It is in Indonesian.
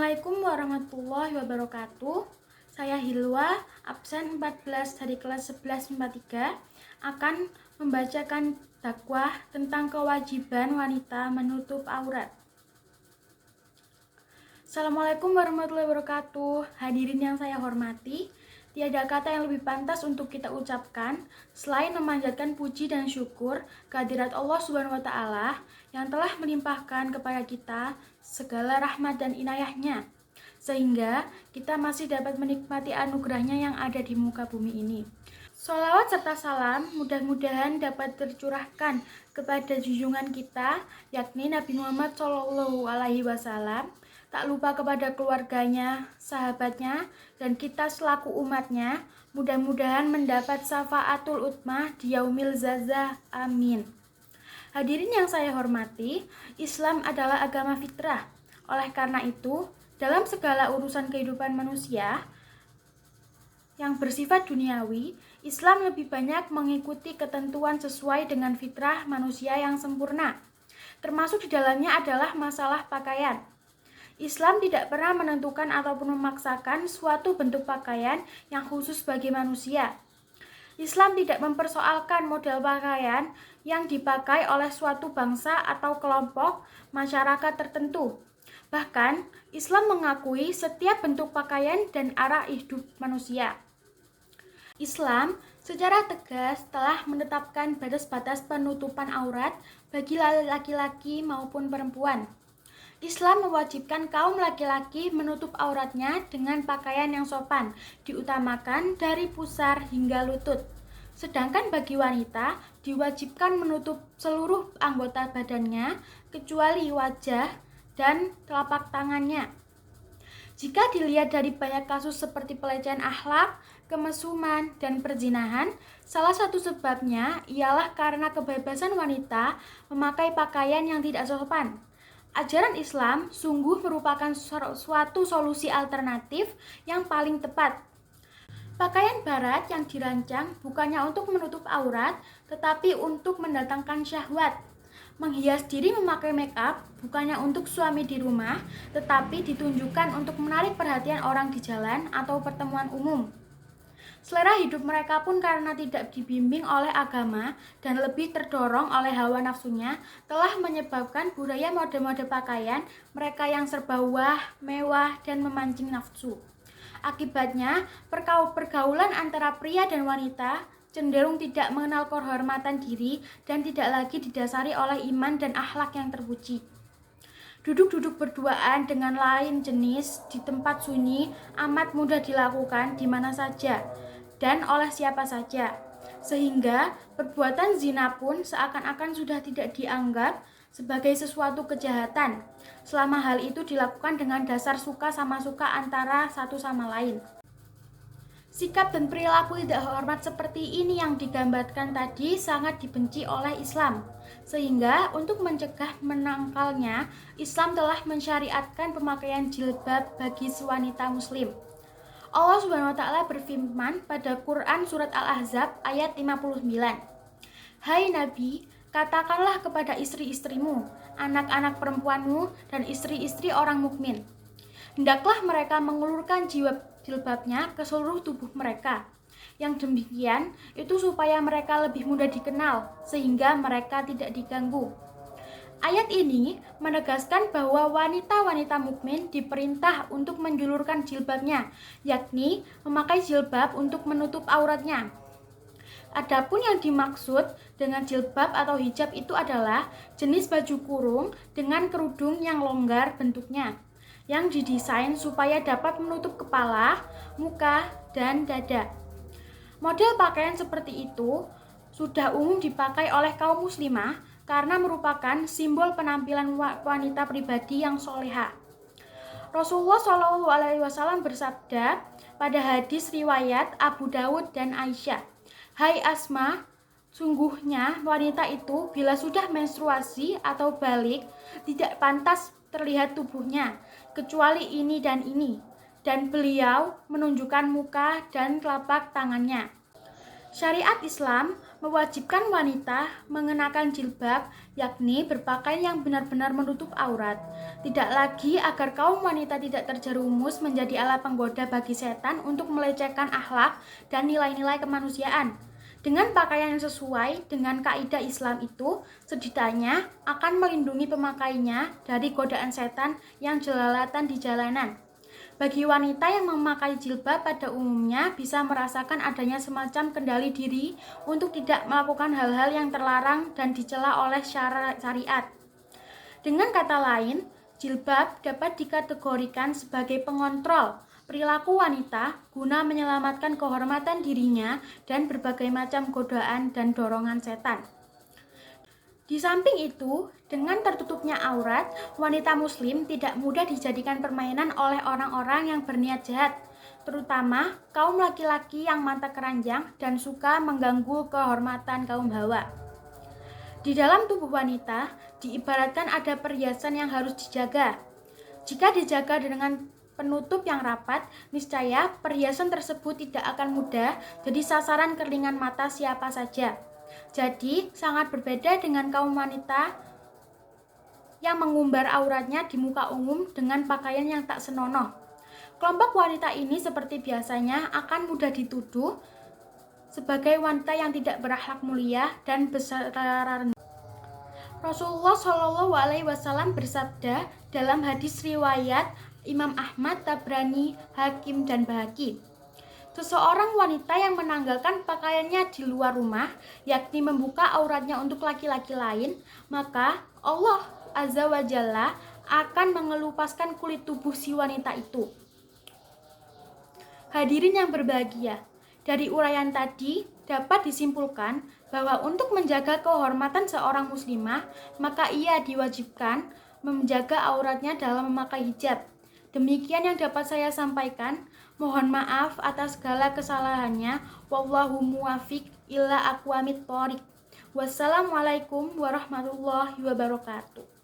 Assalamualaikum warahmatullahi wabarakatuh. Saya Hilwa, absen 14 dari kelas 11 IPA 3, akan membacakan dakwah tentang kewajiban wanita menutup aurat. Assalamualaikum warahmatullahi wabarakatuh. Hadirin yang saya hormati, tiada kata yang lebih pantas untuk kita ucapkan selain memanjatkan puji dan syukur kehadirat Allah Subhanahu wa Ta'ala yang telah melimpahkan kepada kita segala rahmat dan inayahnya, sehingga kita masih dapat menikmati anugerahnya yang ada di muka bumi ini. Sholawat serta salam mudah-mudahan dapat tercurahkan kepada junjungan kita, yakni Nabi Muhammad SAW, tak lupa kepada keluarganya, sahabatnya, dan kita selaku umatnya, mudah-mudahan mendapat syafaatul utmah di yaumil zazah. Amin. Hadirin yang saya hormati, Islam adalah agama fitrah. Oleh karena itu, dalam segala urusan kehidupan manusia yang bersifat duniawi, Islam lebih banyak mengikuti ketentuan sesuai dengan fitrah manusia yang sempurna. Termasuk di dalamnya adalah masalah pakaian. Islam tidak pernah menentukan ataupun memaksakan suatu bentuk pakaian yang khusus bagi manusia. Islam tidak mempersoalkan model pakaian yang dipakai oleh suatu bangsa atau kelompok masyarakat tertentu. Bahkan, Islam mengakui setiap bentuk pakaian dan arah hidup manusia. Islam secara tegas telah menetapkan batas-batas penutupan aurat bagi laki-laki maupun perempuan. Islam mewajibkan kaum laki-laki menutup auratnya dengan pakaian yang sopan, diutamakan dari pusar hingga lutut. Sedangkan bagi wanita, diwajibkan menutup seluruh anggota badannya, kecuali wajah dan telapak tangannya. Jika dilihat dari banyak kasus seperti pelecehan akhlak, kemesuman, dan perzinahan, salah satu sebabnya ialah karena kebebasan wanita memakai pakaian yang tidak sopan. Ajaran Islam sungguh merupakan suatu solusi alternatif yang paling tepat. Pakaian barat yang dirancang bukannya untuk menutup aurat, tetapi untuk mendatangkan syahwat. Menghias diri memakai make up bukannya untuk suami di rumah, tetapi ditunjukkan untuk menarik perhatian orang di jalan atau pertemuan umum. Selera hidup mereka pun karena tidak dibimbing oleh agama dan lebih terdorong oleh hawa nafsunya, telah menyebabkan budaya mode-mode pakaian mereka yang serba mewah, dan memancing nafsu. Akibatnya, pergaulan antara pria dan wanita cenderung tidak mengenal kehormatan diri dan tidak lagi didasari oleh iman dan akhlak yang terpuji. Duduk-duduk berduaan dengan lain jenis di tempat sunyi amat mudah dilakukan di mana saja dan oleh siapa saja, sehingga perbuatan zina pun seakan-akan sudah tidak dianggap sebagai sesuatu kejahatan, selama hal itu dilakukan dengan dasar suka sama suka antara satu sama lain. Sikap dan perilaku tidak hormat seperti ini yang digambarkan tadi sangat dibenci oleh Islam, sehingga untuk mencegah menangkalnya, Islam telah mensyariatkan pemakaian jilbab bagi wanita muslim. Allah Subhanahu wa Ta'ala berfirman pada Quran Surat Al-Ahzab ayat 59. Hai Nabi, katakanlah kepada istri-istrimu, anak-anak perempuanmu, dan istri-istri orang mukmin, hendaklah mereka mengulurkan jilbabnya ke seluruh tubuh mereka. Yang demikian itu supaya mereka lebih mudah dikenal, sehingga mereka tidak diganggu. Ayat ini menegaskan bahwa wanita-wanita mukmin diperintah untuk menjulurkan jilbabnya, yakni memakai jilbab untuk menutup auratnya. Adapun yang dimaksud dengan jilbab atau hijab itu adalah jenis baju kurung dengan kerudung yang longgar bentuknya, yang didesain supaya dapat menutup kepala, muka, dan dada. Model pakaian seperti itu sudah umum dipakai oleh kaum muslimah karena merupakan simbol penampilan wanita pribadi yang soleha. Rasulullah SAW bersabda pada hadis riwayat Abu Dawud dan Aisyah, Hai Asma, sungguhnya wanita itu bila sudah menstruasi atau balik tidak pantas terlihat tubuhnya, kecuali ini dan ini. Dan beliau menunjukkan muka dan telapak tangannya. Syariat Islam mewajibkan wanita mengenakan jilbab, yakni berpakaian yang benar-benar menutup aurat. Tidak lagi agar kaum wanita tidak terjerumus menjadi alat penggoda bagi setan untuk melecehkan akhlak dan nilai-nilai kemanusiaan. Dengan pakaian yang sesuai dengan kaidah Islam itu, setidaknya akan melindungi pemakainya dari godaan setan yang jelalatan di jalanan. Bagi wanita yang memakai jilbab pada umumnya bisa merasakan adanya semacam kendali diri untuk tidak melakukan hal-hal yang terlarang dan dicela oleh syariat. Dengan kata lain, jilbab dapat dikategorikan sebagai pengontrol perilaku wanita guna menyelamatkan kehormatan dirinya dan berbagai macam godaan dan dorongan setan. Di samping itu, dengan tertutupnya aurat, wanita muslim tidak mudah dijadikan permainan oleh orang-orang yang berniat jahat, terutama kaum laki-laki yang mata keranjang dan suka mengganggu kehormatan kaum hawa. Di dalam tubuh wanita, diibaratkan ada perhiasan yang harus dijaga. Jika dijaga dengan penutup yang rapat, niscaya perhiasan tersebut tidak akan mudah jadi sasaran kerlingan mata siapa saja. Jadi, sangat berbeda dengan kaum wanita yang mengumbar auratnya di muka umum dengan pakaian yang tak senonoh. Kelompok wanita ini seperti biasanya akan mudah dituduh sebagai wanita yang tidak berakhlak mulia dan bersara rendah. Rasulullah Shallallahu Alaihi Wasallam bersabda dalam hadis riwayat Imam Ahmad, Tabrani, Hakim, dan Bahaki. Seseorang wanita yang menanggalkan pakaiannya di luar rumah, yakni membuka auratnya untuk laki-laki lain, maka Allah Azza wa Jalla akan mengelupaskan kulit tubuh si wanita itu. Hadirin yang berbahagia, dari uraian tadi dapat disimpulkan bahwa untuk menjaga kehormatan seorang muslimah, maka ia diwajibkan menjaga auratnya dalam memakai hijab. Demikian yang dapat saya sampaikan. Mohon maaf atas segala kesalahannya. Wallahu muwafiq ila aqwamit thoriq. Wassalamualaikum warahmatullahi wabarakatuh.